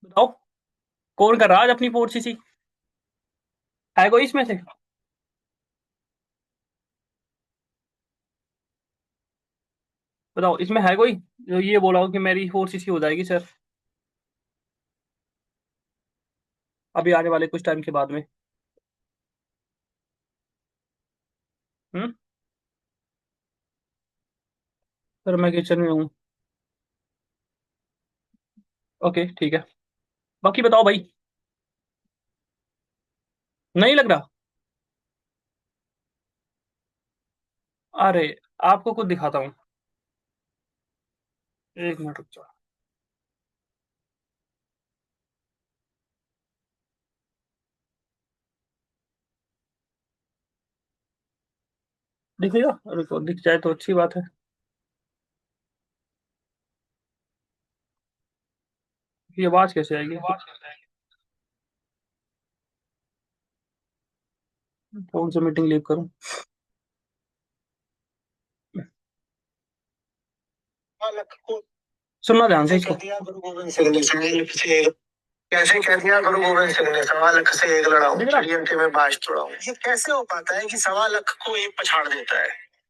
बताओ। कौन कर रहा है आज अपनी फोर्स सी? है कोई इसमें से? बताओ, इसमें है कोई जो ये बोला हो कि मेरी फोर्स सी हो जाएगी सर, अभी आने वाले कुछ टाइम के बाद में? हम्म। सर मैं किचन में हूँ। ओके ठीक है। बाकी बताओ भाई। नहीं लग रहा? अरे, आपको कुछ दिखाता हूँ। एक मिनट रुक जाओ। दिखेगा? रुको, दिख जाए तो अच्छी बात है। ये आवाज कैसे आएगी? कौन सा मीटिंग लीव करूँ? सुनना ध्यान से इसको। गुरु गोविंद सिंह ने कैसे कह दिया गुरु गोविंद सिंह ने, 1.25 लाख से एक लड़ाऊं, TMT में बाज तोड़ाऊं। ये कैसे हो पाता है कि 1.25 लाख को एक पछाड़ देता है?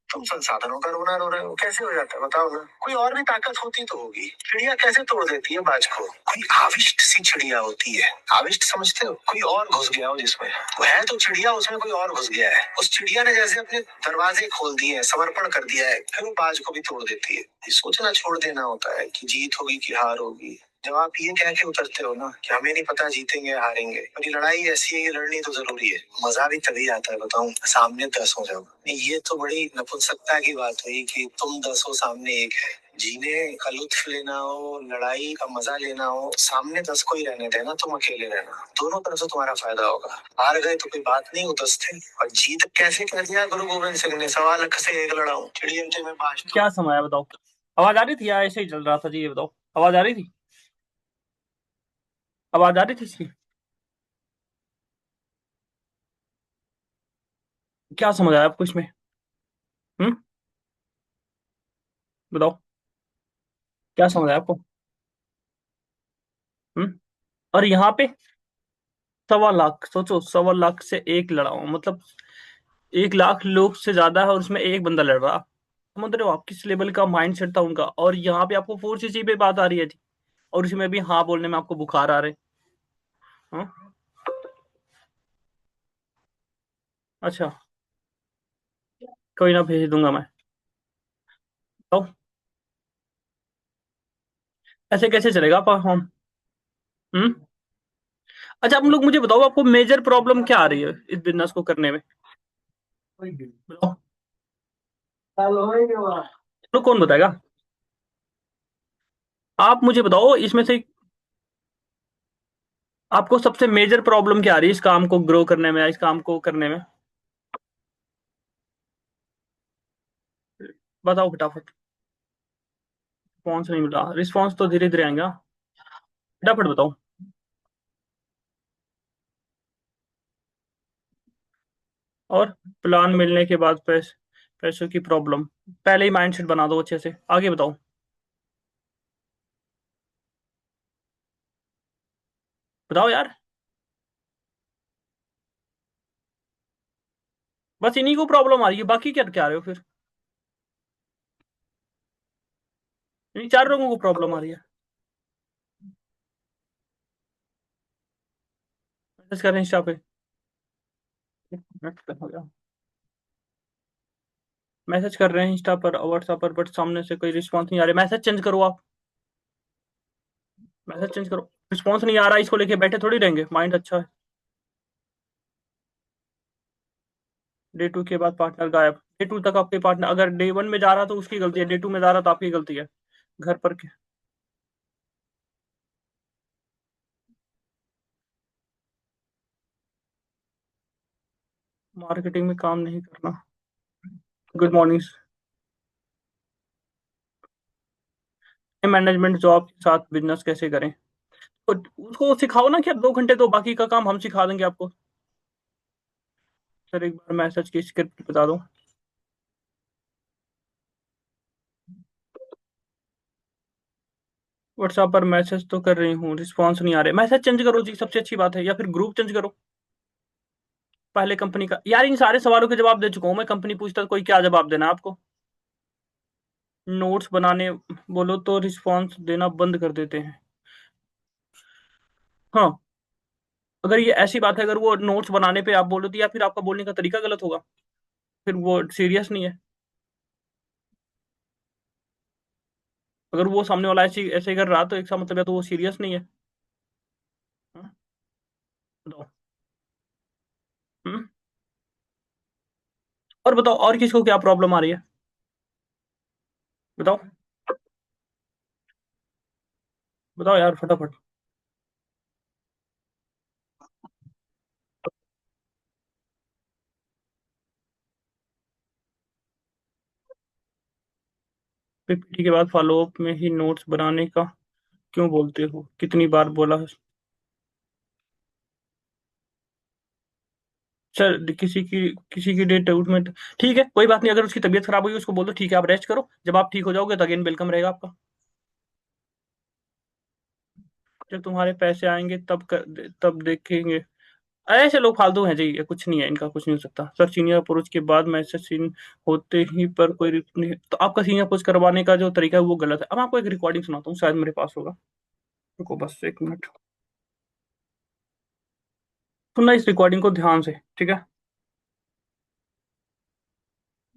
तुम संसाधनों का रोना रो रहे हो, कैसे हो जाता है बताओ ना। कोई और भी ताकत होती तो होगी। चिड़िया कैसे तोड़ देती है बाज को? कोई आविष्ट सी चिड़िया होती है। आविष्ट समझते हो? कोई और घुस गया हो जिसमें। वो है तो चिड़िया, उसमें कोई और घुस गया है। उस चिड़िया ने जैसे अपने दरवाजे खोल दिए हैं, समर्पण कर दिया है, फिर वो बाज को भी तोड़ देती है। ये सोचना छोड़ देना होता है कि जीत होगी कि हार होगी। जब आप ये कह के उतरते हो ना कि हमें नहीं पता जीतेंगे या हारेंगे, पर ये लड़ाई ऐसी है, ये लड़नी तो जरूरी है। मजा भी तभी आता है बताऊं, सामने 10 हो जाओ। नहीं, ये तो बड़ी नपुंसकता की बात हुई कि तुम 10 हो, सामने एक है। जीने का लुत्फ लेना हो, लड़ाई का मजा लेना हो, सामने 10 को ही रहने देना, तुम अकेले रहना। दोनों तरफ से तुम्हारा फायदा होगा। हार गए तो कोई बात नहीं, वो 10 थे। और जीत कैसे कह दिया गुरु गोविंद सिंह ने, 1.25 लाख से एक लड़ाऊं, चिड़ियमचे में बाज क्या समय है बताओ? आवाज आ रही थी या ऐसे ही चल रहा था जी? ये बताओ, आवाज आ रही थी? आवाज आ रही थी इसकी? क्या समझ आया आपको इसमें? हम्म। बताओ, क्या समझ आया आपको? हम्म। और यहाँ पे 1.25 लाख, सोचो, 1.25 लाख से एक लड़ा हूं, मतलब 1 लाख लोग से ज्यादा है और उसमें एक बंदा लड़ रहा। समझ रहे हो आप किस लेवल का माइंड सेट था उनका? और यहाँ पे आपको फोर्स इसी पे बात आ रही है जी, और उसमें भी हाँ बोलने में आपको बुखार आ रहे। हाँ। अच्छा, कोई ना, भेज दूंगा मैं। तो ऐसे कैसे चलेगा हम? हम्म। अच्छा, आप लोग मुझे बताओ, आपको मेजर प्रॉब्लम क्या आ रही है इस बिजनेस को करने में? बताओ। तो कौन बताएगा? आप मुझे बताओ इसमें से आपको सबसे मेजर प्रॉब्लम क्या आ रही है इस काम को ग्रो करने में या इस काम को करने में? बताओ फटाफट। रिस्पॉन्स नहीं मिला? रिस्पॉन्स तो धीरे धीरे आएगा। फटाफट बताओ। और प्लान मिलने के बाद पैसों की प्रॉब्लम, पहले ही माइंडसेट बना दो अच्छे से, आगे बताओ। बताओ यार। बस इन्हीं को प्रॉब्लम आ रही है, बाकी क्या क्या आ रहे हो फिर? इन 4 लोगों को प्रॉब्लम आ रही है? मैसेज कर रहे हैं इंस्टा पे। नेट पे हो गया। मैसेज कर रहे हैं इंस्टा पर, व्हाट्सएप पर, बट सामने से कोई रिस्पॉन्स नहीं आ रहा। मैसेज चेंज करो आप। मैसेज चेंज करो। रिस्पॉन्स नहीं आ रहा, इसको लेके बैठे थोड़ी रहेंगे, माइंड अच्छा है। डे 2 के बाद पार्टनर गायब। डे 2 तक आपके पार्टनर, अगर डे 1 में जा रहा तो उसकी गलती है, डे 2 में जा रहा तो आपकी गलती है। घर पर के मार्केटिंग में काम नहीं करना। Good morning. मैनेजमेंट जॉब के साथ बिजनेस कैसे करें? तो उसको सिखाओ ना कि आप 2 घंटे दो, बाकी का काम हम सिखा देंगे आपको। सर एक बार मैसेज की स्क्रिप्ट बता दो। व्हाट्सएप पर मैसेज तो कर रही हूँ, रिस्पॉन्स नहीं आ रहे। मैसेज चेंज करो जी, सबसे अच्छी बात है, या फिर ग्रुप चेंज करो। पहले कंपनी का यार, इन सारे सवालों के जवाब दे चुका हूँ मैं। कंपनी पूछता है कोई क्या जवाब देना है आपको। नोट्स बनाने बोलो तो रिस्पॉन्स देना बंद कर देते हैं। हाँ, अगर ये ऐसी बात है, अगर वो नोट्स बनाने पे आप बोलो तो, या फिर आपका बोलने का तरीका गलत होगा, फिर वो सीरियस नहीं है। अगर वो सामने वाला ऐसे ऐसे कर रहा तो इसका मतलब है तो वो सीरियस नहीं है। हाँ, बताओ। हम्म। और बताओ, और किसको क्या प्रॉब्लम आ रही है, बताओ। बताओ यार फटाफट। पीपीटी के बाद फॉलोअप में ही नोट्स बनाने का क्यों बोलते हो, कितनी बार बोला है। सर किसी की डेट आउट में, ठीक है कोई बात नहीं। अगर उसकी तबीयत खराब हुई उसको बोल दो ठीक है आप रेस्ट करो, जब आप ठीक हो जाओगे तो अगेन वेलकम रहेगा आपका। जब तुम्हारे पैसे आएंगे तब देखेंगे। ऐसे लोग फालतू हैं जी, ये कुछ नहीं है, इनका कुछ नहीं हो सकता। सर सीनियर अप्रोच के बाद मैसेज सीन होते ही पर कोई नहीं, तो आपका सीनियर अप्रोच करवाने का जो तरीका है वो गलत है। अब आपको एक रिकॉर्डिंग सुनाता हूँ, शायद मेरे पास होगा। रुको बस एक मिनट, सुनना इस रिकॉर्डिंग को ध्यान से, ठीक है।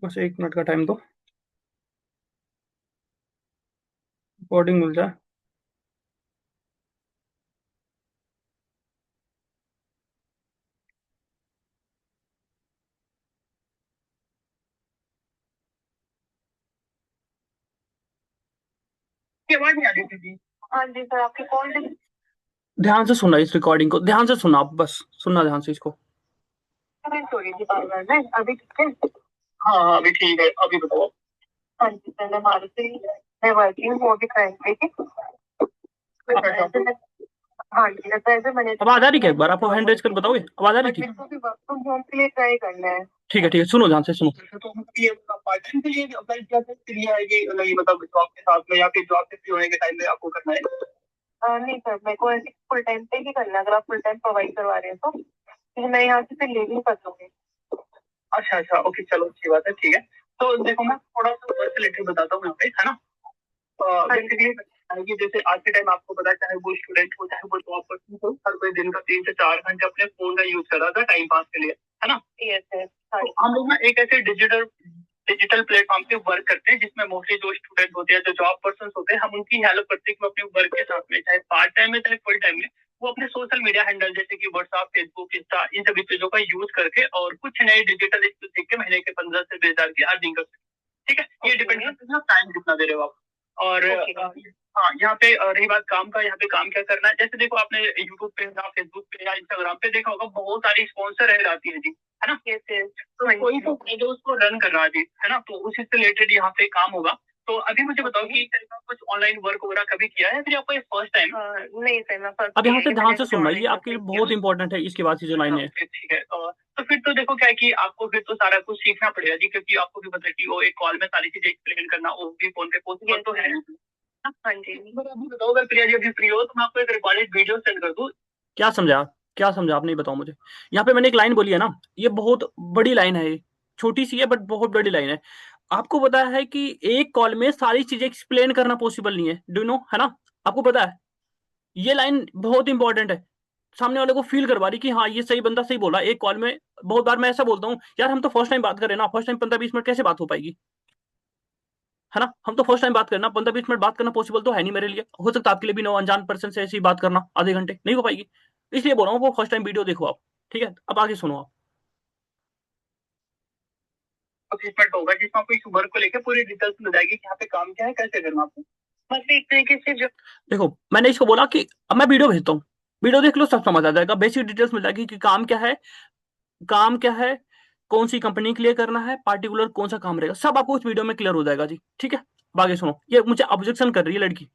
बस एक मिनट का टाइम दो, रिकॉर्डिंग मिल जाए। की आवाज नहीं आ रही थी जी। हाँ जी सर, आपकी कॉल। ध्यान से सुनना इस रिकॉर्डिंग को, ध्यान से सुनना, आप बस सुनना ध्यान से इसको। हो रही थी बार बार में, अभी ठीक है। हाँ हाँ अभी ठीक है, अभी बताओ। हाँ जी सर, मैं मारुति, मैं वर्किंग हूँ अभी करंटली। हाँ जी, लगता है मैंने आवाज आ रही क्या, एक बार आपको हैंड रेज कर बताओगे, आवाज आ रही थी। मेरे को भी वर्क फ्रॉम होम के लिए ट्राई करना है। ठीक है सुनो ध्यान से सुनो। तो मतलब ये पार्ट टाइम के लिए अप्लाई किया था, फिर ये है कि मतलब ये मतलब जॉब के साथ में या फिर जॉब से फ्री होने के टाइम में आपको करना है। नहीं सर, मेरे को ऐसे फुल टाइम पे ही करना है, अगर आप फुल टाइम प्रोवाइड करवा रहे हैं तो, क्योंकि मैं यहाँ से फिर ले नहीं कर दूंगी। अच्छा अच्छा ओके चलो अच्छी बात है, ठीक है। तो देखो मैं थोड़ा सा वर्क रिलेटेड बताता हूँ यहाँ पे, है ना। बेसिकली कि जैसे आज के टाइम आपको पता है, चाहे वो स्टूडेंट हो चाहे वो जॉब पर्सन हो, हर कोई दिन का 3 से 4 घंटे अपने फोन का यूज कर रहा था टाइम पास के लिए, है ना। Yes yes. तो हम लोग ना एक ऐसे डिजिटल डिजिटल प्लेटफॉर्म पे वर्क करते हैं जिसमें मोस्टली जो स्टूडेंट होते हैं, जो जॉब पर्सन होते हैं, हम उनकी हेल्प करते हैं कि वो अपने वर्क के साथ में, चाहे पार्ट टाइम में चाहे फुल टाइम में, वो अपने सोशल मीडिया हैंडल जैसे कि व्हाट्सएप, फेसबुक, इंस्टा, इन सभी चीजों का यूज करके और कुछ नए डिजिटल स्किल सीख के महीने के 15 से 20 हजार की अर्निंग कर सकते हैं। ठीक है, ये डिपेंड करता है टाइम कितना दे रहे हो आप। और हाँ यहाँ पे रही बात काम का, यहाँ पे काम क्या करना है, जैसे देखो आपने यूट्यूब पे या फेसबुक पे या इंस्टाग्राम पे देखा होगा, बहुत सारी स्पॉन्सर रह जाती है जी, है ना। yes, yes. तो कोई तो है जो उसको रन कर रहा है जी, है ना, तो उसी से रिलेटेड यहाँ पे काम होगा। तो अभी मुझे बताओ कि क्या कुछ ऑनलाइन वर्क वगैरह कभी किया है, फिर आपको ये फर्स्ट टाइम। नहीं सर, मैं फर्स्ट। अब यहाँ से ध्यान से सुनना, ये आपके लिए बहुत इंपॉर्टेंट है, इसके बाद की जो लाइन है। ठीक है, तो फिर तो देखो क्या है कि आपको फिर तो सारा कुछ सीखना पड़ेगा जी, क्योंकि आपको भी पता है कि वो एक कॉल में सारी चीजें एक्सप्लेन करना, वो भी फोन पे पॉसिबल तो है। हाँ जी, अभी बताओ, अगर प्रिया जी अभी फ्री हो तो मैं आपको एक रिकॉर्डेड वीडियो सेंड कर दूं। क्या समझा, क्या समझा आप, नहीं बताओ मुझे। यहाँ पे मैंने एक लाइन बोली है ना, ये बहुत बड़ी लाइन है, ये छोटी सी है बट बहुत बड़ी लाइन है। आपको पता है कि एक कॉल में सारी चीजें एक्सप्लेन करना पॉसिबल नहीं है, डू नो, है ना। आपको पता है ये लाइन बहुत इंपॉर्टेंट है, सामने वाले को फील करवा रही कि हाँ ये सही बंदा सही बोला एक कॉल में। बहुत बार मैं ऐसा बोलता हूँ यार, हम तो फर्स्ट टाइम बात करें ना, फर्स्ट टाइम 15-20 मिनट कैसे बात हो पाएगी, है ना। हम तो फर्स्ट टाइम बात करना, 15-20 मिनट बात करना पॉसिबल तो है नहीं मेरे लिए। हो सकता है आपके लिए भी, नो अनजान पर्सन से ऐसी बात करना आधे घंटे नहीं हो पाएगी। इसलिए बोल रहा हूँ वो फर्स्ट टाइम वीडियो देखो आप, ठीक है। अब आगे सुनो आप। असेसमेंट होगा जिसमें आपको इस वर्क को लेकर पूरी डिटेल्स मिल जाएगी कि यहाँ पे काम क्या है, कैसे करना आपको। बस एक तरीके से जो देखो मैंने इसको बोला कि अब मैं वीडियो भेजता हूँ, वीडियो देख लो, सब समझ आ जाएगा, बेसिक डिटेल्स मिल जाएगी कि काम क्या है, काम क्या है, कौन सी कंपनी के लिए करना है, पार्टिकुलर कौन सा काम रहेगा, सब आपको उस वीडियो में क्लियर हो जाएगा जी, ठीक है। अब आगे सुनो, ये मुझे ऑब्जेक्शन कर रही है लड़की,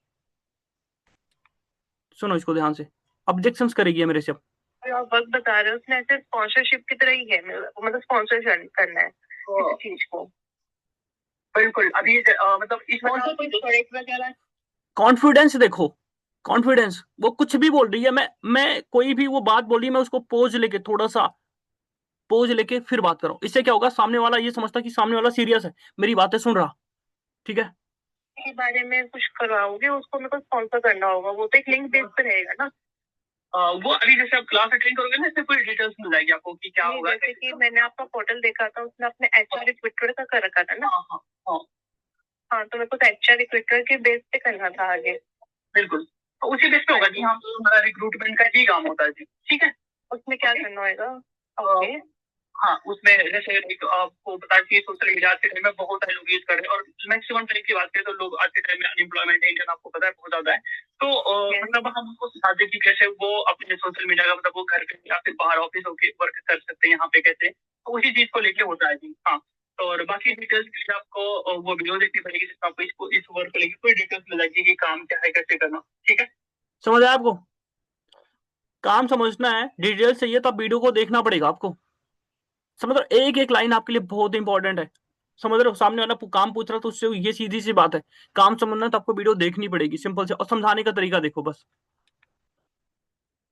सुनो इसको ध्यान से, ऑब्जेक्शन करेगी ये मेरे से। आप वक्त बता रहे हो, उसमें ऐसे स्पॉन्सरशिप की तरह ही है, मतलब स्पॉन्सर करना है किसी चीज को। बिल्कुल, अभी मतलब इस कॉन्फिडेंस देखो, कॉन्फिडेंस, वो कुछ भी बोल रही है, मैं कोई भी वो बात बोल रही है, मैं उसको पोज लेके, थोड़ा सा पोज लेके फिर बात करो। इससे क्या होगा, सामने वाला ये समझता कि सामने वाला सीरियस है, मेरी बातें सुन रहा। ठीक है, के बारे में कुछ करवाओगे उसको, मेरे को स्पॉन्सर करना होगा, वो तो एक लिंक बेस पे रहेगा ना। वो अभी जैसे आप क्लास अटेंड करोगे ना, इससे पूरी डिटेल्स मिल जाएगी आपको कि क्या होगा। जैसे कि मैंने आपका पोर्टल देखा था, उसमें अपने एचआर रिक्रूटर का कर रखा था ना। हाँ हाँ हाँ। हाँ, तो मेरे को एचआर रिक्रूटर के बेस पे करना था आगे। बिल्कुल, तो उसी बेस पे होगा जी। हाँ, तो हमारा रिक्रूटमेंट का ही काम होता है जी। ठीक है, उसमें क्या करना होगा? ओके। हाँ, उसमें जैसे एक आपको बता कि सोशल मीडिया आज के टाइम में बहुत सारे लोग यूज कर रहे हैं, और मैक्सिमम टाइम की बात करें तो लोग आज के टाइम में अनएम्प्लॉयमेंट इंडियन आपको पता है बहुत ज्यादा है। तो मतलब हम उनको सिखाते हैं कि कैसे वो अपने सोशल मीडिया का मतलब वो घर पे या फिर बाहर ऑफिस होके वर्क कर सकते हैं, यहाँ पे कैसे, तो उसी चीज को लेके होता है जी। हाँ, तो और बाकी डिटेल्स के लिए आपको वो वीडियो देखनी पड़ेगी, जिसमें आपको इसको इस वर्क को लेके कोई डिटेल्स मिल जाएगी कि काम क्या है, कैसे करना। ठीक है, समझ आया आपको? काम समझना है, डिटेल चाहिए तो आप वीडियो को देखना पड़ेगा आपको। समझ रहे हो? एक एक लाइन आपके लिए बहुत इंपॉर्टेंट है। समझ रहे हो? सामने वाला काम पूछ रहा तो उससे ये सीधी सी बात है, काम समझना तो आपको वीडियो देखनी पड़ेगी, सिंपल से, और समझाने का तरीका देखो बस।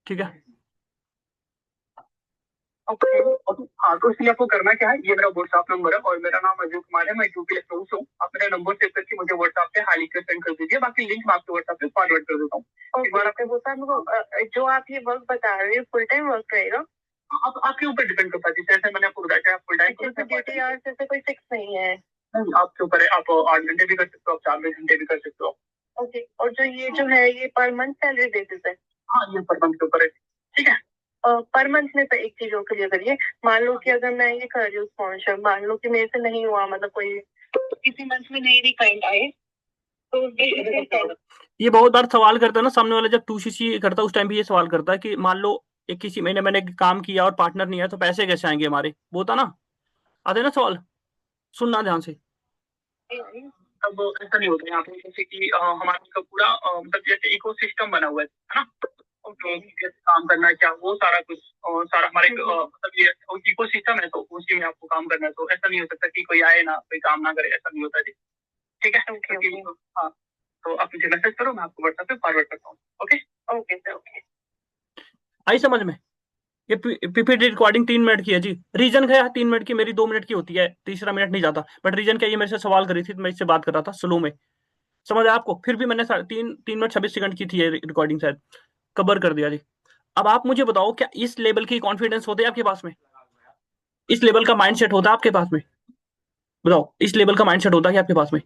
ठीक है, ओके। हाँ, तो इसलिए आपको करना क्या है, ये मेरा व्हाट्सएप नंबर है और मेरा नाम अजय कुमार है, मैं यूपी लखनऊ से हूँ। आप मेरा नंबर सेव करके मुझे व्हाट्सएप पे हाल लिख सेंड कर दीजिए, बाकी लिंक मैं आपके व्हाट्सएप पे फॉरवर्ड कर देता हूँ। एक बार आपने बोला मेरे जो आप ये वर्क बता रहे हो फुल टाइम वर्क रहेगा? आप आपके ऊपर डिपेंड करता है, जैसे मैंने आपको बताया फुल टाइम ड्यूटी आवर्स जैसे कोई फिक्स नहीं है। नहीं, आपके ऊपर है, आप 8 घंटे भी कर सकते हो, आप 4 घंटे भी कर सकते हो। ओके, और जो है ये पर मंथ सैलरी बेसिस है? हाँ, ये पर मंथ के ऊपर है। ठीक है, पर मंथ में तो एक चीज और क्लियर करिए, मान लो कि अगर मैं ये कर रही हूँ स्पॉन्सर, मान लो कि मेरे से नहीं हुआ, मतलब कोई किसी मंथ में नहीं भी क्लाइंट आए, तो ये बहुत बार सवाल करता है ना सामने वाला, जब 2CC करता है उस टाइम भी ये सवाल करता है कि मान लो एक किसी महीने मैंने काम किया और पार्टनर नहीं है तो पैसे कैसे आएंगे हमारे, वो होता ना, आते ना सवाल, सुनना ध्यान से। अब ऐसा नहीं होता यहाँ पे, जैसे कि हमारा का पूरा मतलब जैसे इको सिस्टम बना हुआ है ना, तो कैसे काम करना है क्या, वो सारा कुछ सारा हमारे मतलब ये इको सिस्टम है, तो उसी में आपको काम करना है, तो ऐसा नहीं हो सकता कि कोई आए ना कोई काम ना करे, ऐसा नहीं होता जी। ठीक है, हाँ, तो आप मुझे मैसेज करो, मैं आपको व्हाट्सएप पे फॉरवर्ड करता हूँ। Okay, okay sir, okay. आई समझ में? ये पीपीटी रिकॉर्डिंग 3 मिनट की है जी। रीजन क्या है, 3 मिनट की, मेरी 2 मिनट की होती है, तीसरा मिनट नहीं जाता। बट रीजन क्या, ये मेरे से सवाल करी थी तो मैं इससे बात कर रहा था स्लो में। समझ आया आपको? फिर भी मैंने 3 मिनट 26 सेकंड की थी ये रिकॉर्डिंग, शायद कवर कर दिया जी। अब आप मुझे बताओ, क्या इस लेवल की कॉन्फिडेंस होते है आपके पास में? इस लेवल का माइंडसेट होता है आपके पास में? बताओ, इस लेवल का माइंडसेट होता है क्या आपके पास में?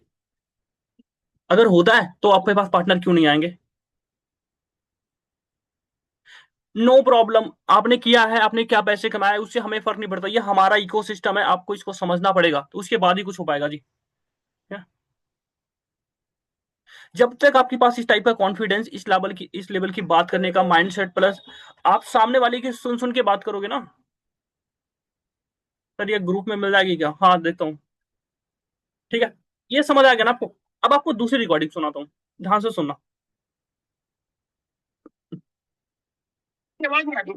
अगर होता है तो आपके पास पार्टनर क्यों नहीं आएंगे? नो प्रॉब्लम, आपने किया है, आपने क्या पैसे कमाए, उससे हमें फर्क नहीं पड़ता, ये हमारा इकोसिस्टम है, आपको इसको समझना पड़ेगा, तो उसके बाद ही कुछ हो पाएगा जी। जब तक आपके पास इस टाइप का कॉन्फिडेंस, इस लेवल की बात करने का माइंडसेट, प्लस आप सामने वाले की सुन सुन के बात करोगे ना। सर ये ग्रुप में मिल जाएगी क्या? हाँ देखता हूँ। ठीक है, ये समझ आ गया ना आपको? अब आपको दूसरी रिकॉर्डिंग सुनाता हूँ, ध्यान से सुनना। आवाज नहीं आ रही?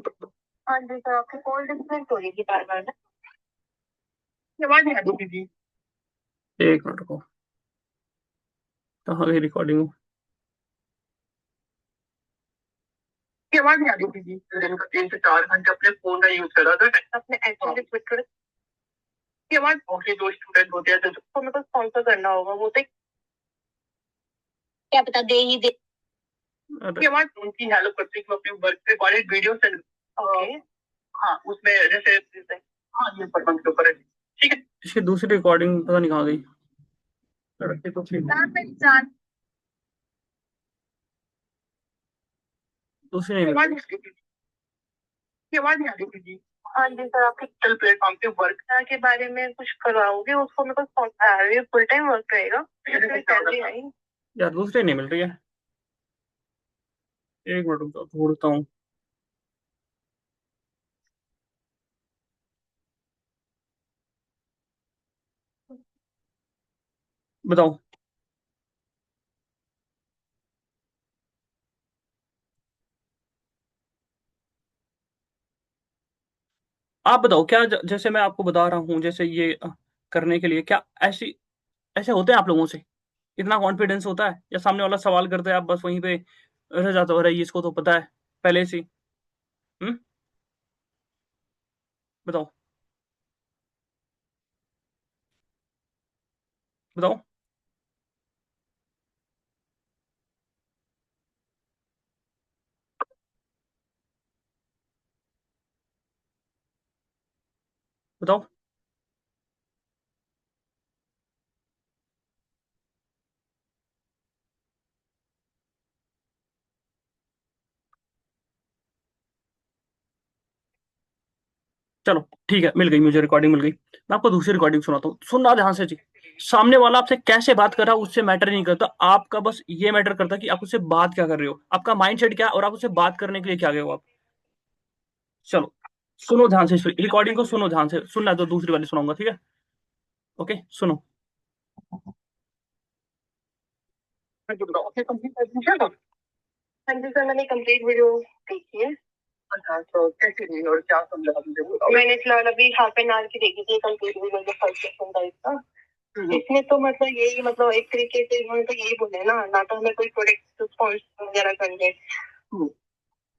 हाँ जी सर, आपकी कॉल डिस्कनेक्ट हो रही थी बार बार ना। आवाज नहीं आ रही थी? एक मिनट को, कहाँ गई रिकॉर्डिंग? आवाज नहीं आ रही थी। दिन का 3 से 4 घंटे अपने फोन का यूज कर रहा था, अपने एक्चुअली ट्विटर की आवाज। ओके, जो स्टूडेंट होते हैं तो मेरे को स्पॉन्सर करना होगा, वो तो क्या पता दे ही दे। अरे की आवाज उनकी हेल्प करती है अपने वर्क पे कॉलेज वीडियो सेंड। ओके, हाँ, उसमें जैसे हाँ, ये पर के ऊपर है। ठीक है, इसकी दूसरी रिकॉर्डिंग पता नहीं कहाँ गई, लड़के तो ठीक, जान दूसरी नहीं मिल आवाज रही। नहीं आ रही थी। हाँ जी सर, आप डिजिटल प्लेटफॉर्म पे वर्क के बारे में कुछ करवाओगे उसको, मेरे को स्पॉन्सर फुल टाइम वर्क रहेगा, सैलरी आई। यार दूसरी नहीं मिल रही है, एक मिनट रुको, ढूंढता हूँ। बताओ, आप बताओ, क्या जैसे मैं आपको बता रहा हूँ, जैसे ये करने के लिए क्या ऐसी ऐसे होते हैं आप लोगों से? इतना कॉन्फिडेंस होता है, या सामने वाला सवाल करता है आप बस वहीं पे रह जाते हो, अरे इसको तो पता है पहले से ही। हम्म। बताओ। बताओ। बताओ। चलो ठीक है, मिल गई मुझे रिकॉर्डिंग, मिल गई। मैं आपको दूसरी रिकॉर्डिंग सुनाता हूँ, सुनना ध्यान से जी। सामने वाला आपसे कैसे बात कर रहा है उससे मैटर नहीं करता, आपका बस ये मैटर करता है कि आप उससे बात क्या कर रहे हो, आपका माइंडसेट क्या है, और आप उससे बात करने के लिए क्या गए हो आप। चलो सुनो ध्यान से, रिकॉर्डिंग को सुनो ध्यान से, सुनना है तो दूसरी वाली सुनाऊंगा, ठीक है। ओके सुनो। हाँ जी सर, मैंने कंप्लीट वीडियो देखी है। अच्छा तो कैसी रही और क्या समझा मुझे बताओ। मैंने फिलहाल अभी हाफ एन आवर की देखी थी कंप्लीट वीडियो, जो फर्स्ट सेक्शन था इसका। इसमें तो मतलब यही, मतलब एक तरीके से इन्होंने तो यही बोला है ना तो हमें कोई प्रोडक्ट स्पॉन्सर वगैरह करने,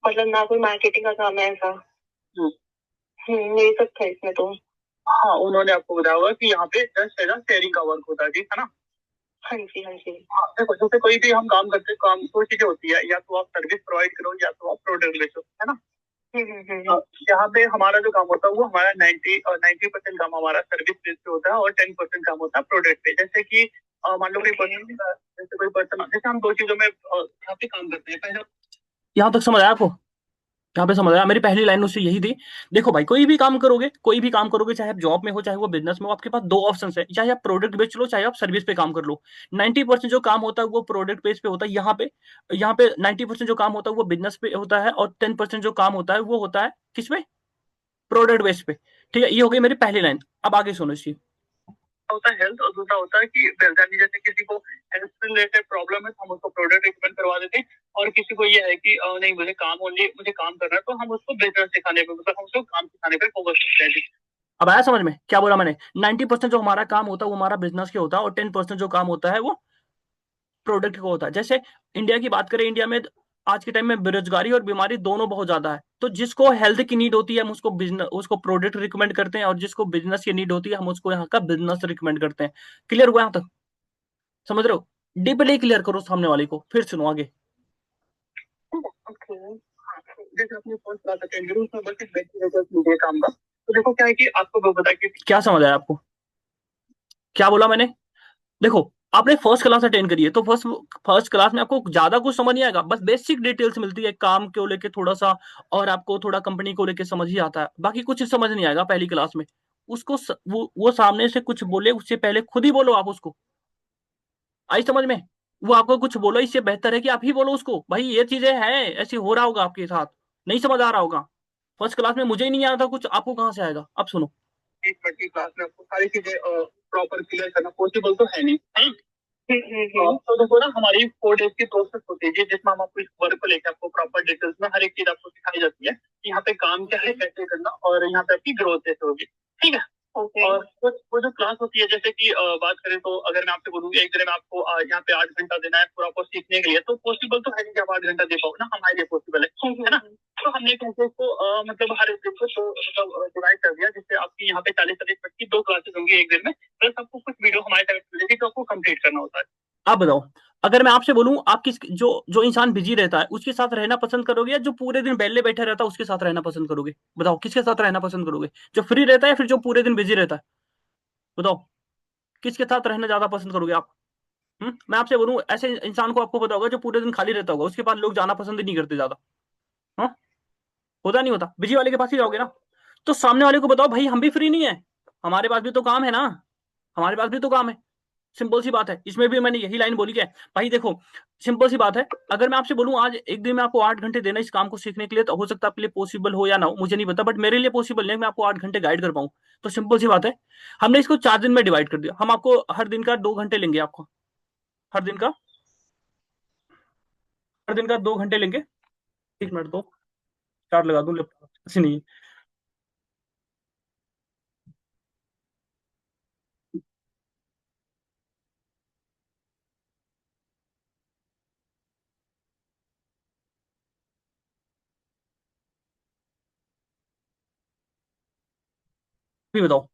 मतलब ना कोई मार्केटिंग का काम है ऐसा। यही सब था इसमें तो। हाँ, उन्होंने आपको बताया होगा कि यहाँ पे जस्ट है ना शेयरिंग का वर्क होता है, ठीक है ना। हाँ जी हाँ जी। हाँ देखो, जैसे कोई भी हम काम करते हैं, काम दो चीजें होती है, या तो आप सर्विस प्रोवाइड करो या तो आप प्रोडक्ट बेचो, है ना। यहाँ पे हमारा जो काम होता है वो हमारा 90% काम हमारा सर्विस बेस पे होता है और 10% काम होता है प्रोडक्ट पे। जैसे कि मान लो कोई पर्सन, जैसे कोई पर्सन, जैसे हम दो चीजों में यहाँ पे काम करते हैं। पहले यहाँ तक समझ आया आपको, यहाँ पे समझ आया, मेरी पहली लाइन उससे यही थी। देखो भाई, कोई भी काम करोगे, कोई भी काम करोगे, चाहे आप जॉब में हो चाहे वो बिजनेस में हो, आपके पास दो ऑप्शन है, चाहे आप प्रोडक्ट बेच लो चाहे आप सर्विस पे काम कर लो। 90% जो काम होता है वो प्रोडक्ट बेस पे होता है। यहाँ पे 90% जो काम होता है वो बिजनेस पे होता है, और 10% जो काम होता है वो होता है किस पे, प्रोडक्ट बेस पे। ठीक है, ये हो गई मेरी पहली लाइन। अब आगे सुनो इसकी। होता है हेल्थ, और दूसरा होता है कि जैसे किसी को हेल्थ से रिलेटेड प्रॉब्लम है तो हम उसको प्रोडक्ट रिकमेंड करवा देते हैं, और किसी को ये है कि नहीं मुझे काम करना है, तो हम उसको बिजनेस सिखाने पे, मतलब हम उसको काम सिखाने पे फोकस करते हैं। अब आया समझ में क्या बोला मैंने। 90% जो हमारा काम होता है वो हमारा बिजनेस के होता है, और 10% जो काम होता है वो प्रोडक्ट का होता है। जैसे इंडिया की बात करें, इंडिया में आज के टाइम में बेरोजगारी और बीमारी दोनों बहुत ज्यादा है, तो जिसको हेल्थ की नीड होती है हम उसको बिजनेस, उसको प्रोडक्ट रिकमेंड करते हैं, और जिसको बिजनेस की नीड होती है हम उसको यहाँ का बिजनेस रिकमेंड करते हैं। क्लियर हुआ यहाँ तक, समझ रहे हो। डीपली क्लियर करो सामने वाले को, फिर सुनो आगे। जैसे अपने फर्स्ट क्लास अटेंड करो, उसमें बस एक बेसिक रिजल्ट मिलती है काम का। तो देखो क्या है कि आपको वो बताया कि क्या समझ आया आपको, क्या बोला मैंने। देखो, आपने फर्स्ट क्लास अटेंड करी है, तो फर्स्ट फर्स्ट क्लास में आपको ज्यादा कुछ समझ नहीं आएगा, बस बेसिक डिटेल्स मिलती है काम को लेके थोड़ा सा, और आपको थोड़ा कंपनी को लेके समझ ही आता है, बाकी कुछ समझ नहीं आएगा पहली क्लास में। वो सामने से कुछ बोले उससे पहले खुद ही बोलो आप उसको। आई समझ में। वो आपको कुछ बोलो, इससे बेहतर है कि आप ही बोलो उसको, भाई ये चीजें हैं, ऐसे हो रहा होगा आपके साथ, नहीं समझ आ रहा होगा। फर्स्ट क्लास में मुझे ही नहीं आ रहा था कुछ, आपको कहाँ से आएगा। अब सुनो। एक मिनट की क्लास में आपको सारी चीजें प्रॉपर क्लियर करना पॉसिबल तो है नहीं, है? तो देखो ना, हमारी 4 डेज की प्रोसेस होती है जिसमें हम आपको इस वर्क को लेकर आपको प्रॉपर डिटेल्स में हर एक चीज आपको सिखाई जाती है कि यहाँ पे काम क्या है, कैसे करना, और यहाँ पे आपकी ग्रोथ कैसे होगी, ठीक है। और वो जो क्लास होती है, जैसे कि बात करें तो अगर मैं आपसे बोलूँ एक दिन में आपको यहाँ पे 8 घंटा देना है पूरा आपको सीखने के लिए, तो पॉसिबल तो है नहीं कि आप 8 घंटा दे पाओ ना, हमारे लिए पॉसिबल है ना। तो हमने कैसे इसको मतलब हर एक दिन को तो मतलब डिवाइड कर दिया, जिससे आपकी यहाँ पे 40-40 मिनट की 2 क्लासेस होंगी एक दिन में, प्लस आपको कुछ वीडियो हमारे टाइम मिलेगी तो आपको कंप्लीट करना होता है। आप बताओ, अगर मैं आपसे बोलूं आप किस, जो जो इंसान बिजी रहता है उसके साथ रहना पसंद करोगे, या जो पूरे दिन बेले बैठे रहता है उसके साथ रहना पसंद करोगे। बताओ किसके साथ रहना पसंद करोगे, जो फ्री रहता है या फिर जो पूरे दिन बिजी रहता है। बताओ किसके साथ रहना ज्यादा पसंद करोगे आप। मैं आपसे बोलूं, ऐसे इंसान को आपको पता होगा जो पूरे दिन खाली रहता होगा, उसके पास लोग जाना पसंद ही नहीं करते ज्यादा। हाँ, होता नहीं होता, बिजी वाले के पास ही जाओगे ना। तो सामने वाले को बताओ भाई हम भी फ्री नहीं है, हमारे पास भी तो काम है ना, हमारे पास भी तो काम है। सिंपल सी बात है, इसमें भी मैंने यही लाइन बोली है। भाई देखो, सिंपल सी बात है, अगर मैं आपसे बोलूं आज एक दिन में आपको 8 घंटे देना इस काम को सीखने के लिए, तो हो सकता है आपके लिए पॉसिबल हो या ना हो, मुझे नहीं पता, बट मेरे लिए पॉसिबल नहीं है, मैं आपको 8 घंटे गाइड कर पाऊं। तो सिंपल सी बात है, हमने इसको 4 दिन में डिवाइड कर दिया, हम आपको हर दिन का 2 घंटे लेंगे आपको, हर दिन का, हर दिन का 2 घंटे लेंगे। 1 मिनट दो, चार्ज लगा दूं लैपटॉप, ऐसे नहीं। भी बताओ,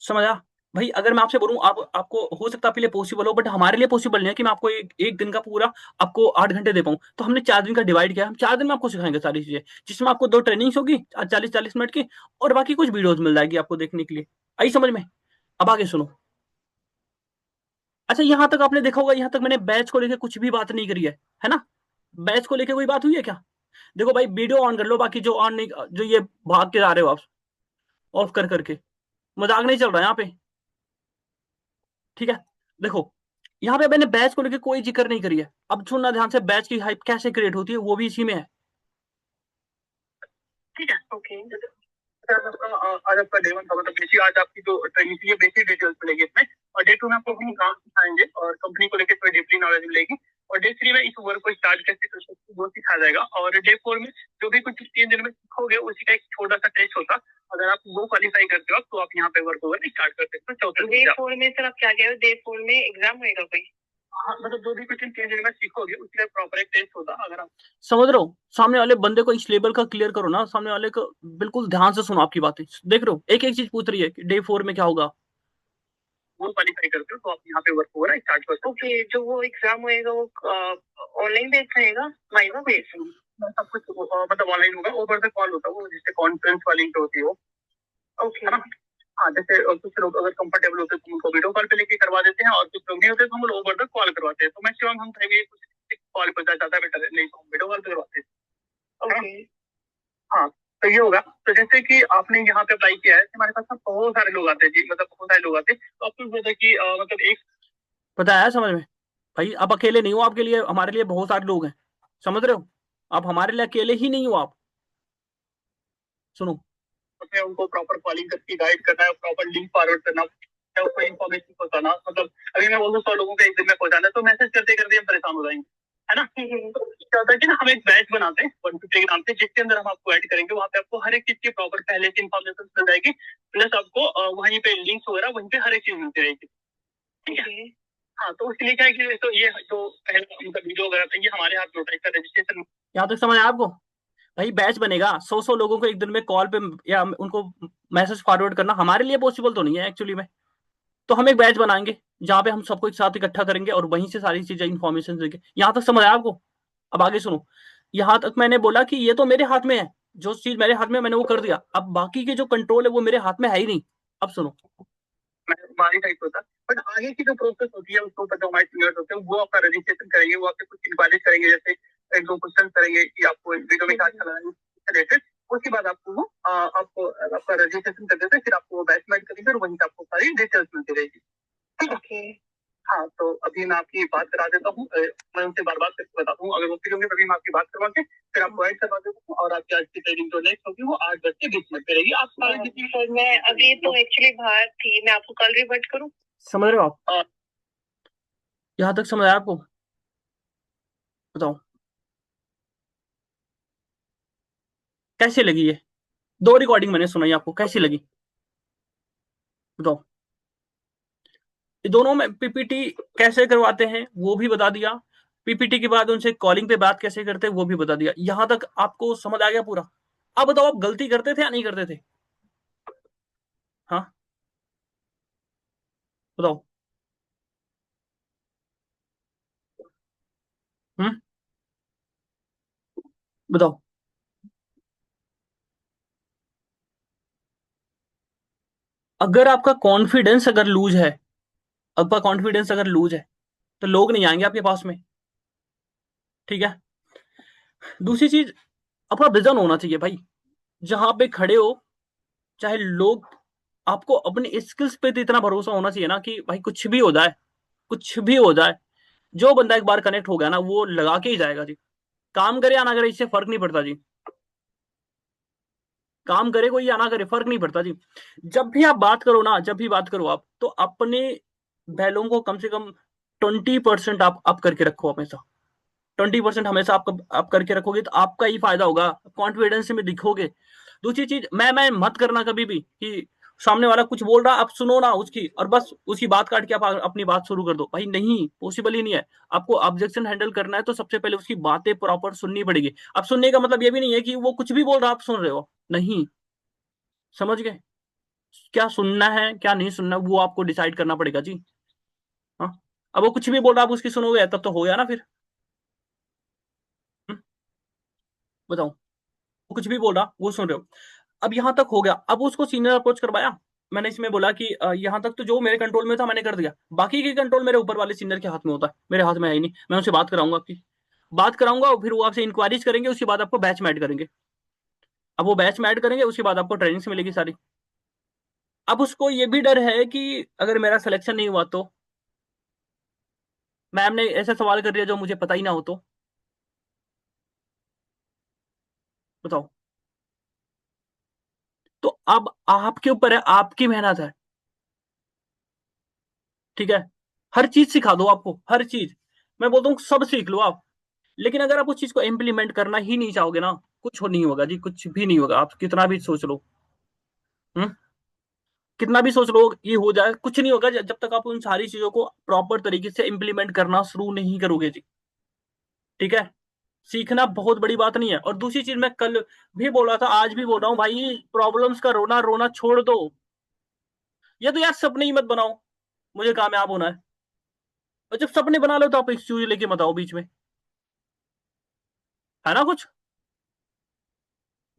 समझ आया? भाई अगर मैं आपसे बोलूँ आप आपको हो सकता है आपके लिए पॉसिबल हो, बट हमारे लिए पॉसिबल नहीं है कि मैं आपको एक दिन का पूरा आपको 8 घंटे दे पाऊँ। तो हमने 4 दिन का डिवाइड किया, हम 4 दिन में आपको सिखाएँगे सारी चीज़ें, जिसमें आपको 2 ट्रेनिंग्स होगी 40-40 मिनट की और बाकी कुछ वीडियोज़ मिल जाएगी आपको देखने के लिए। आई समझ में? अब आगे सुनो। अच्छा यहाँ तक आपने देखा होगा, यहाँ तक मैंने बैच को लेके कुछ भी बात नहीं करी है ना? बैच को लेके कोई बात हुई है क्या? देखो भाई वीडियो ऑन कर लो, बाकी जो ऑन नहीं, जो ये भाग के आ रहे हो आप ऑफ कर करके, मजाक नहीं चल रहा है यहाँ पे, ठीक है? देखो यहाँ पे मैंने बैच को लेके कोई जिक्र नहीं करी है। अब सुनना ध्यान से, बैच की हाइप कैसे क्रिएट होती है वो भी इसी में है, ठीक है? ओके। आज आपका डे 1 था, मतलब बेसिक आज आपकी जो ट्रेनिंग थी ये बेसिक डिटेल्स मिलेगी इसमें, और डे 2 में आपको हम काम सिखाएंगे और कंपनी को लेकर थोड़ी डीपली नॉलेज मिलेगी, और डे 3 में इस वर्क को स्टार्ट कैसे कर सकते हैं वो सिखाया जाएगा, और डे 4 में जो भी कुछ 3 दिन में सीखोगे उसी का एक छोटा सा टेस्ट होता, अगर आप वो क्वालिफाई करते हो तो आप यहाँ पे वर्क ओवर स्टार्ट कर सकते हो। चौथे डे 4 में सर आप क्या कह रहे हो, डे 4 में एग्जाम होएगा कोई? हाँ, मतलब जो भी कुछ 3 दिन में सीखोगे उसका प्रॉपर एक टेस्ट होता, अगर आप समझ रहे हो? सामने वाले बंदे को इस लेवल का क्लियर करो ना, सामने वाले को बिल्कुल ध्यान से सुनो आपकी बातें, देख रहे हो एक एक चीज पूछ रही है कि डे 4 में क्या होगा, वो क्वालिफाई करते हो तो आप यहाँ पे वर्क ओवर स्टार्ट कर सकते हो। ओके, जो वो एग्जाम होएगा वो ऑनलाइन बेस्ड रहेगा, वाइवा बेस्ड? सब कुछ मतलब ऑनलाइन होगा, ओवर द कॉल होता है वो, जिससे कॉन्फ्रेंस वाली जो होती है वो। ओके, है ना? हाँ, जैसे कुछ लोग अगर कंफर्टेबल होते हैं तो उनको वीडियो कॉल पे लेके करवा देते हैं, और कुछ लोग नहीं होते तो हम लोग ओवर द कॉल करवाते हैं, तो मैक्सिमम हम कहेंगे कुछ कॉल पर ज्यादा बेटर है, नहीं तो हम वीडियो कॉल पे करवाते हैं। ओके, हाँ, तो ये होगा। तो जैसे कि आपने यहाँ पे अप्लाई किया है, हमारे पास ना बहुत सारे लोग आते हैं जी, मतलब बहुत सारे लोग आते हैं, तो आपको पता है कि मतलब एक पता है समझ में? भाई आप अकेले नहीं हो, आपके लिए हमारे लिए बहुत सारे लोग हैं, समझ रहे हो? आप हमारे लिए अकेले ही नहीं हो आप, सुनो। उसमें उनको प्रॉपर कॉलिंग करके गाइड करना है, प्रॉपर लिंक फॉरवर्ड करना है, उसको इन्फॉर्मेशन पहुंचाना, मतलब अभी मैं बोलूँ 100 लोगों को एक दिन में पहुंचाना है तो मैसेज करते करते हम परेशान हो जाएंगे, है ना? तो क्या होता है कि ना हम एक बैच बनाते हैं 150 के नाम से, जिसके अंदर हम आपको ऐड करेंगे, वहाँ पे आपको हर एक चीज की प्रॉपर पहले से इन्फॉर्मेशन मिल जाएगी, प्लस आपको वहीं पे लिंक्स वगैरह वहीं पे हर एक चीज मिलती रहेगी, ठीक है? हाँ, तो उसके लिए क्या है कि तो ये जो पहला मतलब वीडियो वगैरह था ये हमारे हाथ में होता है, इसका रजिस्ट्रेशन। यहाँ तक समझ आया आपको? भाई बैच बनेगा 100 लोगों को एक दिन में कॉल पे या उनको मैसेज फॉरवर्ड करना हमारे लिए पॉसिबल तो नहीं है एक्चुअली में, तो हम एक बैच बनाएंगे जहां पे हम सबको एक साथ इकट्ठा करेंगे और वहीं से सारी चीजें इन्फॉर्मेशन देंगे। यहाँ तक समझ आया आपको? अब आगे सुनो। यहाँ तक मैंने बोला कि ये तो मेरे हाथ में है, जो चीज मेरे हाथ में मैंने वो कर दिया, अब बाकी के जो कंट्रोल है वो मेरे हाथ में है ही नहीं। अब सुनो, हमारी टाइप होता है, बट आगे की जो प्रोसेस होती है उसको ऊपर जो हमारे सीनियर्स होते हैं वो आपका रजिस्ट्रेशन करेंगे, वो आपसे कुछ इंक्वायरीज करेंगे, जैसे एक दो क्वेश्चन करेंगे कि आपको वीडियो में क्या अच्छा लगा रिलेटेड, उसके बाद आपको वो आपको आपका रजिस्ट्रेशन कर देते हैं, फिर आपको बैच में करेंगे और वहीं से आपको सारी डिटेल्स मिलती रहेगी। ओके, हाँ, तो अभी मैं आपकी बात करा देता हूँ, मैं उनसे बार बार करके बताता हूँ, अगर वो फ्री होंगे तभी मैं आपकी बात करवा के फिर आपको ऐड करवा देता हूँ, और आपकी आज की ट्रेनिंग जो नेक्स्ट होगी वो 8:20 पे रहेगी। आप सारे जितनी सर मैं अभी तो एक्चुअली बाहर थी, मैं आपको कल रिवर्ट करूँ? समझ रहे हो आप? यहाँ तक समझ आया आपको? बताओ कैसी लगी ये 2 रिकॉर्डिंग मैंने सुनाई आपको, कैसी लगी बताओ? ये दोनों में पीपीटी कैसे करवाते हैं वो भी बता दिया, पीपीटी के बाद उनसे कॉलिंग पे बात कैसे करते हैं वो भी बता दिया। यहां तक आपको समझ आ गया पूरा? अब बताओ आप गलती करते थे या नहीं करते थे? हाँ बताओ। हम्म, बताओ। अगर आपका कॉन्फिडेंस अगर लूज है, आपका कॉन्फिडेंस अगर लूज है तो लोग नहीं आएंगे आपके पास में, ठीक है? दूसरी चीज, अपना विजन होना चाहिए भाई, जहां पे खड़े हो चाहे लोग, आपको अपनी स्किल्स पे तो इतना भरोसा होना चाहिए ना कि भाई कुछ भी हो जाए, कुछ भी हो जाए, जो बंदा एक बार कनेक्ट हो गया ना वो लगा के ही जाएगा जी, काम करे या ना करे इससे फर्क नहीं पड़ता जी, काम करे कोई या ना करे फर्क नहीं पड़ता जी। जब भी आप बात करो ना, जब भी बात करो आप, तो अपने बैलों को कम से कम 20% आप करके रखो हमेशा, 20% हमेशा आप करके रखोगे तो आपका ही फायदा होगा, कॉन्फिडेंस में दिखोगे। दूसरी चीज, मैं मत करना कभी भी कि सामने वाला कुछ बोल रहा आप सुनो ना उसकी और बस उसकी बात काट के आप अपनी बात शुरू कर दो, भाई नहीं, पॉसिबल ही नहीं है। आपको ऑब्जेक्शन हैंडल करना है तो सबसे पहले उसकी बातें प्रॉपर सुननी पड़ेगी। अब सुनने का मतलब ये भी नहीं है कि वो कुछ भी बोल रहा आप सुन रहे हो, नहीं, समझ गए? क्या सुनना है क्या नहीं सुनना वो आपको डिसाइड करना पड़ेगा जी। हाँ, अब वो कुछ भी बोल रहा है आप उसकी सुनोगे तब तो हो गया ना फिर। हम्म, बताओ, वो कुछ भी बोल रहा वो सुन रहे हो। अब यहां तक हो गया, अब उसको सीनियर अप्रोच करवाया। मैंने इसमें बोला कि यहां तक तो जो मेरे कंट्रोल में था मैंने कर दिया, बाकी की कंट्रोल मेरे ऊपर वाले सीनियर के हाथ में होता है, मेरे हाथ में है ही नहीं। मैं उनसे बात कराऊंगा, आपकी बात कराऊंगा और फिर वो आपसे इंक्वायरीज करेंगे, उसके बाद आपको बैच में ऐड करेंगे। अब वो बैच में ऐड करेंगे उसके बाद आपको ट्रेनिंग्स मिलेगी सारी। अब उसको ये भी डर है कि अगर मेरा सिलेक्शन नहीं हुआ तो मैम ने ऐसे सवाल कर दिया जो मुझे पता ही ना हो तो बताओ। तो अब आपके ऊपर है, आपकी मेहनत है, ठीक है। हर चीज सिखा दो आपको, हर चीज, मैं बोलता हूँ सब सीख लो आप। लेकिन अगर आप उस चीज को इम्प्लीमेंट करना ही नहीं चाहोगे ना, कुछ नहीं होगा जी, कुछ भी नहीं होगा, आप कितना भी सोच लो। हम्म, कितना भी सोच लो ये हो जाए, कुछ नहीं होगा जब तक आप उन सारी चीजों को प्रॉपर तरीके से इम्प्लीमेंट करना शुरू नहीं करोगे जी। ठीक है, सीखना बहुत बड़ी बात नहीं है। और दूसरी चीज मैं कल भी बोल रहा था, आज भी बोल रहा हूँ भाई, प्रॉब्लम्स का रोना रोना छोड़ दो। ये तो यार सपने ही मत बनाओ मुझे कामयाब होना है। और जब सपने बना लो तो आप एक्सक्यूज लेके मत आओ बीच में, है ना कुछ।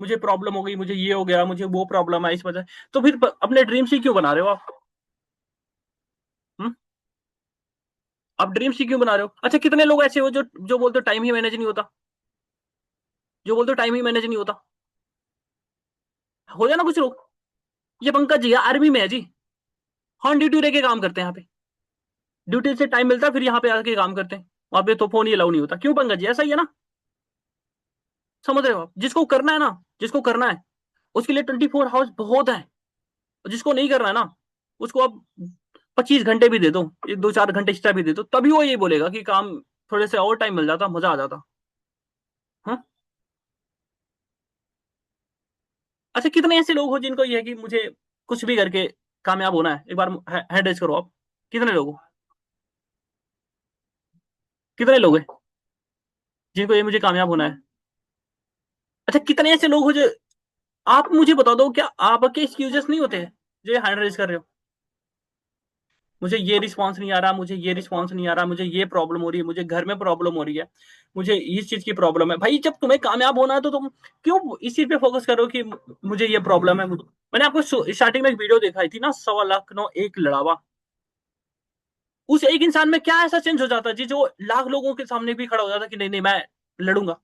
मुझे प्रॉब्लम हो गई, मुझे ये हो गया, मुझे वो प्रॉब्लम है इस वजह, तो फिर अपने ड्रीम्स ही क्यों बना रहे हो आप। हम्म, आप ड्रीम्स ही क्यों बना रहे हो। अच्छा, कितने लोग ऐसे हो जो जो बोलते हो टाइम ही मैनेज नहीं होता, जो बोलते हो टाइम ही मैनेज नहीं होता, हो जाए ना कुछ लोग। ये पंकज जी आर्मी में है जी, ऑन ड्यूटी रह के काम करते हैं यहाँ पे, ड्यूटी से टाइम मिलता है फिर यहाँ पे आके काम करते हैं। वहां पे तो फोन ही अलाउ नहीं होता, क्यों पंकज जी, ऐसा ही है ना। समझ रहे हो आप, जिसको करना है ना, जिसको करना है उसके लिए 24 आवर्स बहुत है। और जिसको नहीं करना है ना, उसको आप 25 घंटे भी दे दो, एक दो चार घंटे एक्स्ट्रा भी दे दो, तभी वो ये बोलेगा कि काम थोड़े से और टाइम मिल जाता मजा आ जाता। हाँ, अच्छा, कितने ऐसे लोग हो जिनको ये है कि मुझे कुछ भी करके कामयाब होना है, एक बार हैंड रेज करो आप। कितने लोग हो, कितने लोग हैं जिनको ये मुझे कामयाब होना है। अच्छा, कितने ऐसे लोग हो जो, आप मुझे बता दो क्या आपके एक्सक्यूजेस नहीं होते हैं जो हैंड रेज कर रहे हो। मुझे ये रिस्पांस नहीं आ रहा, मुझे ये रिस्पांस नहीं आ रहा, मुझे ये प्रॉब्लम हो रही है, मुझे घर में प्रॉब्लम हो रही है, मुझे इस चीज की प्रॉब्लम है। भाई जब तुम्हें कामयाब होना है तो तुम क्यों इस चीज पे फोकस करो कि मुझे ये प्रॉब्लम है। मैंने आपको स्टार्टिंग में एक वीडियो दिखाई थी ना, 1.25 लाख नो एक लड़ावा। उस एक इंसान में क्या ऐसा चेंज हो जाता जी जो लाख लोगों के सामने भी खड़ा हो जाता कि नहीं नहीं मैं लड़ूंगा।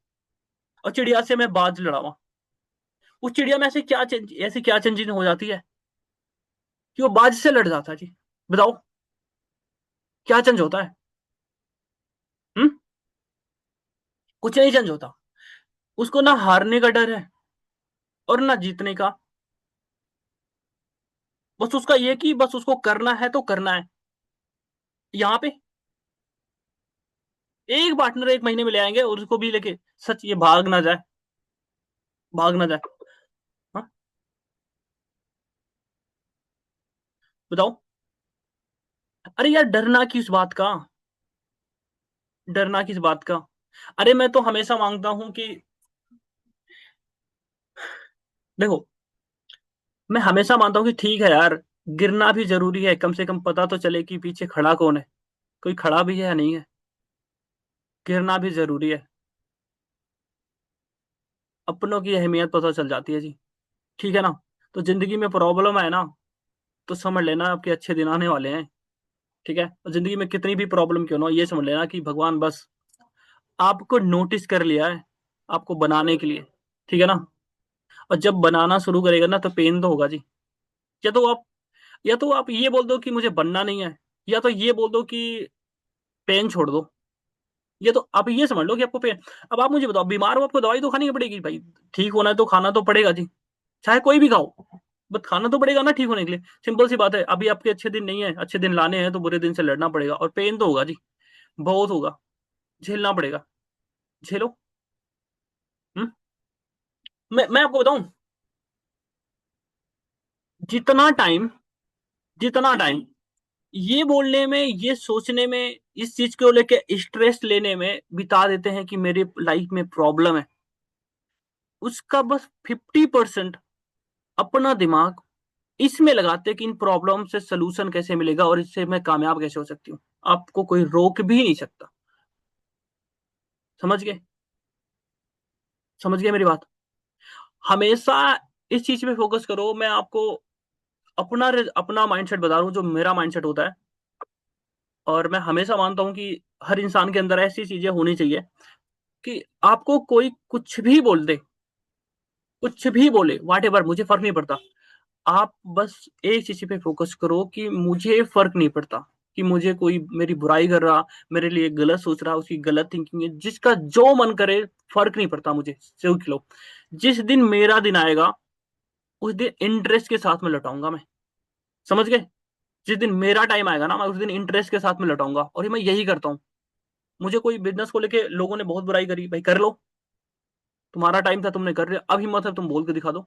और चिड़िया से मैं बाज लड़ावा, उस चिड़िया में ऐसे क्या चेंज, ऐसी क्या चेंजिंग हो जाती है कि वो बाज से लड़ जाता है जी। बताओ क्या चेंज होता है। हम्म, कुछ नहीं चेंज होता। उसको ना हारने का डर है और ना जीतने का। बस उसका ये कि बस उसको करना है तो करना है। यहाँ पे एक पार्टनर 1 महीने में ले आएंगे और उसको भी लेके, सच ये भाग ना जाए, भाग ना जाए। हाँ, बताओ। अरे यार डरना किस बात का, डरना किस बात का। अरे मैं तो हमेशा मांगता हूं कि, देखो, मैं हमेशा मानता हूँ कि ठीक है यार, गिरना भी जरूरी है, कम से कम पता तो चले कि पीछे खड़ा कौन है, कोई खड़ा भी है या नहीं है। गिरना भी जरूरी है, अपनों की अहमियत पता चल जाती है जी। ठीक है ना। तो जिंदगी में प्रॉब्लम है ना, तो समझ लेना आपके अच्छे दिन आने वाले हैं। ठीक है, और जिंदगी में कितनी भी प्रॉब्लम क्यों ना हो, ये समझ लेना कि भगवान बस आपको नोटिस कर लिया है आपको बनाने के लिए। ठीक है ना। और जब बनाना शुरू करेगा ना तो पेन तो होगा जी। या तो आप, या तो आप ये बोल दो कि मुझे बनना नहीं है, या तो ये बोल दो कि पेन छोड़ दो। ये तो आप ये समझ लो कि आपको पेन, अब आप मुझे बताओ, बीमार हो आपको दवाई तो खानी पड़ेगी भाई, ठीक होना है तो खाना तो पड़ेगा जी, चाहे कोई भी खाओ, बट खाना तो पड़ेगा ना ठीक होने के लिए। सिंपल सी बात है, अभी आपके अच्छे दिन नहीं है, अच्छे दिन लाने हैं तो बुरे दिन से लड़ना पड़ेगा, और पेन तो होगा जी, बहुत होगा, झेलना पड़ेगा, झेलो। हम्म? मैं आपको बताऊं, जितना टाइम, जितना टाइम ये बोलने में, ये सोचने में, इस चीज को लेके स्ट्रेस लेने में बिता देते हैं कि मेरे लाइफ में प्रॉब्लम है, उसका बस 50% अपना दिमाग इसमें लगाते हैं कि इन प्रॉब्लम से सोल्यूशन कैसे मिलेगा और इससे मैं कामयाब कैसे हो सकती हूँ। आपको कोई रोक भी नहीं सकता। समझ गए? समझ गए मेरी बात? हमेशा इस चीज पे फोकस करो। मैं आपको अपना माइंडसेट बता रहा हूँ, जो मेरा माइंडसेट होता है। और मैं हमेशा मानता हूँ कि हर इंसान के अंदर ऐसी चीजें होनी चाहिए कि आपको कोई कुछ भी बोल दे, कुछ भी बोले, व्हाटएवर, मुझे फर्क नहीं पड़ता। आप बस एक चीज पे फोकस करो कि मुझे फर्क नहीं पड़ता कि मुझे कोई मेरी बुराई कर रहा, मेरे लिए गलत सोच रहा, उसकी गलत थिंकिंग है, जिसका जो मन करे, फर्क नहीं पड़ता मुझे। सीख लो, जिस दिन मेरा दिन आएगा उस दिन इंटरेस्ट के साथ में लौटाऊंगा मैं। समझ गए? जिस दिन मेरा टाइम आएगा ना, मैं उस दिन इंटरेस्ट के साथ में लौटाऊंगा। और मैं यही करता हूँ। मुझे कोई बिजनेस को लेके लोगों ने बहुत बुराई करी, भाई कर लो, तुम्हारा टाइम था, तुमने कर लिया, अब हिम्मत है तुम बोल के दिखा दो।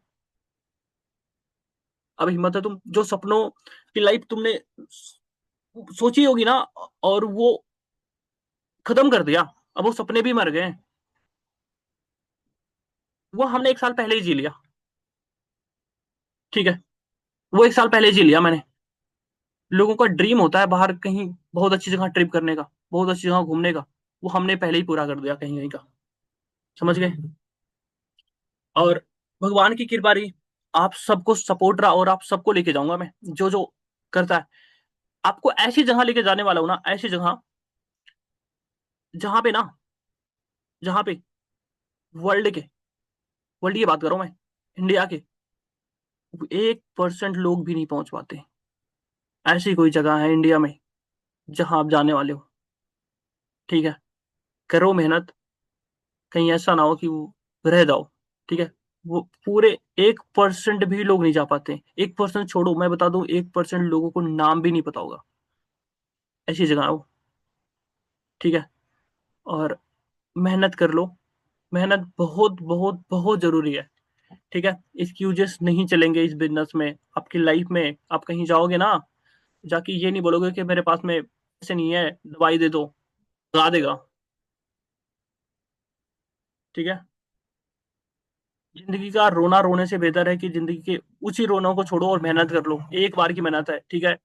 अब हिम्मत है, तुम जो सपनों की लाइफ तुमने सोची होगी ना, और वो खत्म कर दिया, अब वो सपने भी मर गए। वो हमने 1 साल पहले ही जी लिया। ठीक है, वो 1 साल पहले ही जी लिया मैंने। लोगों का ड्रीम होता है बाहर कहीं बहुत अच्छी जगह ट्रिप करने का, बहुत अच्छी जगह घूमने का, वो हमने पहले ही पूरा कर दिया कहीं कहीं का। समझ गए? और भगवान की कृपा रही, आप सबको सपोर्ट रहा, और आप सबको लेके जाऊंगा मैं, जो जो करता है। आपको ऐसी जगह लेके जाने वाला हूं ना, ऐसी जगह जहां पे ना, जहां पे वर्ल्ड के, वर्ल्ड की बात कर रहा हूं मैं, इंडिया के 1% लोग भी नहीं पहुंच पाते। ऐसी कोई जगह है इंडिया में जहां आप जाने वाले हो। ठीक है, करो मेहनत, कहीं ऐसा ना हो कि वो रह जाओ। ठीक है, वो पूरे 1% भी लोग नहीं जा पाते। 1% छोड़ो, मैं बता दूं, 1% लोगों को नाम भी नहीं पता होगा। ऐसी जगह है वो। ठीक है, और मेहनत कर लो। मेहनत बहुत बहुत बहुत जरूरी है। ठीक है, एक्सक्यूजेस नहीं चलेंगे इस बिजनेस में। आपकी लाइफ में आप कहीं जाओगे ना, जाके ये नहीं बोलोगे कि मेरे पास में पैसे नहीं है, दवाई दे दो, ला देगा। ठीक है, जिंदगी का रोना रोने से बेहतर है कि जिंदगी के उसी रोनों को छोड़ो और मेहनत कर लो। एक बार की मेहनत है। ठीक है,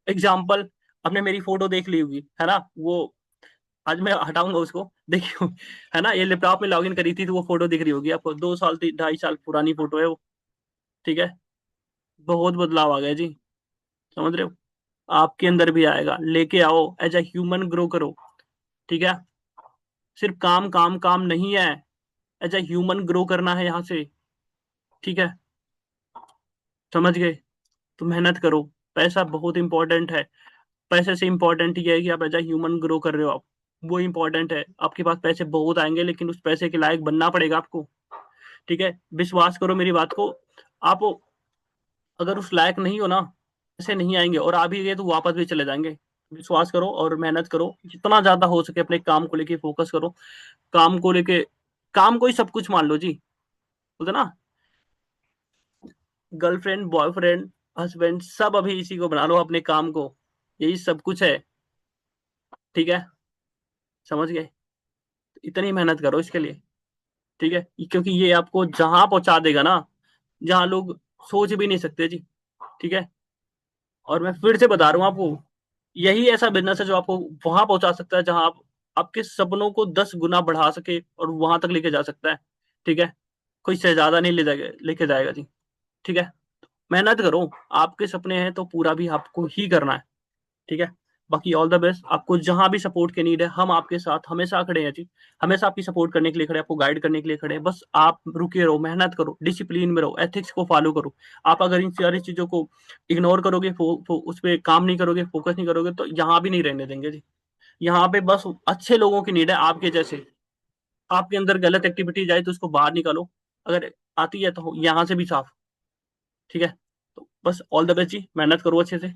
एग्जाम्पल, आपने मेरी फोटो देख ली होगी, है ना? वो आज मैं हटाऊंगा उसको, देखियो, है ना? ये लैपटॉप में लॉगिन करी थी तो वो फोटो दिख रही होगी आपको, 2 साल 2.5 साल पुरानी फोटो है वो। ठीक है, बहुत बदलाव आ गया जी। समझ रहे हो? आपके अंदर भी आएगा, लेके आओ, एज अ ह्यूमन ग्रो करो। ठीक है, सिर्फ काम काम काम नहीं है, एज अ ह्यूमन ग्रो करना है यहाँ से। ठीक है, समझ गए? तो मेहनत करो। पैसा बहुत इंपॉर्टेंट है। पैसे से इंपॉर्टेंट ये है कि आप एज अ ह्यूमन ग्रो कर रहे हो आप, वो इंपॉर्टेंट है। आपके पास पैसे बहुत आएंगे, लेकिन उस पैसे के लायक बनना पड़ेगा आपको। ठीक है, विश्वास करो मेरी बात को। आप अगर उस लायक नहीं हो ना, पैसे नहीं आएंगे, और आ भी गए तो वापस भी चले जाएंगे। विश्वास करो और मेहनत करो, जितना ज्यादा हो सके अपने काम को लेके फोकस करो। काम को लेके, काम को ही सब कुछ मान लो जी। बोलते ना, गर्लफ्रेंड, बॉयफ्रेंड, हस्बैंड, सब अभी इसी को बना लो, अपने काम को। यही सब कुछ है। ठीक है, समझ गए? इतनी मेहनत करो इसके लिए। ठीक है, क्योंकि ये आपको जहां पहुंचा देगा ना, जहां लोग सोच भी नहीं सकते जी। ठीक है, और मैं फिर से बता रहा हूँ आपको, यही ऐसा बिजनेस है जो आपको वहां पहुंचा सकता है जहां आप आपके सपनों को 10 गुना बढ़ा सके और वहां तक लेके जा सकता है। ठीक है, कोई शहजादा नहीं ले जाएगा, लेके जाएगा जी। ठीक है, मेहनत करो। आपके सपने हैं तो पूरा भी आपको ही करना है। ठीक है, बाकी ऑल द बेस्ट। आपको जहां भी सपोर्ट की नीड है, हम आपके साथ हमेशा खड़े हैं जी। हमेशा आपकी सपोर्ट करने के लिए खड़े हैं, आपको गाइड करने के लिए खड़े हैं। बस आप रुके रहो, मेहनत करो, डिसिप्लिन में रहो, एथिक्स को फॉलो करो। आप अगर इन सारी चीजों को इग्नोर करोगे, उस पर काम नहीं करोगे, फोकस नहीं करोगे, तो यहाँ भी नहीं रहने देंगे जी। यहाँ पे बस अच्छे लोगों की नीड है, आपके जैसे। आपके अंदर गलत एक्टिविटी जाए तो उसको बाहर निकालो, अगर आती है तो यहाँ से भी साफ। ठीक है, तो बस ऑल द बेस्ट जी, मेहनत करो अच्छे से।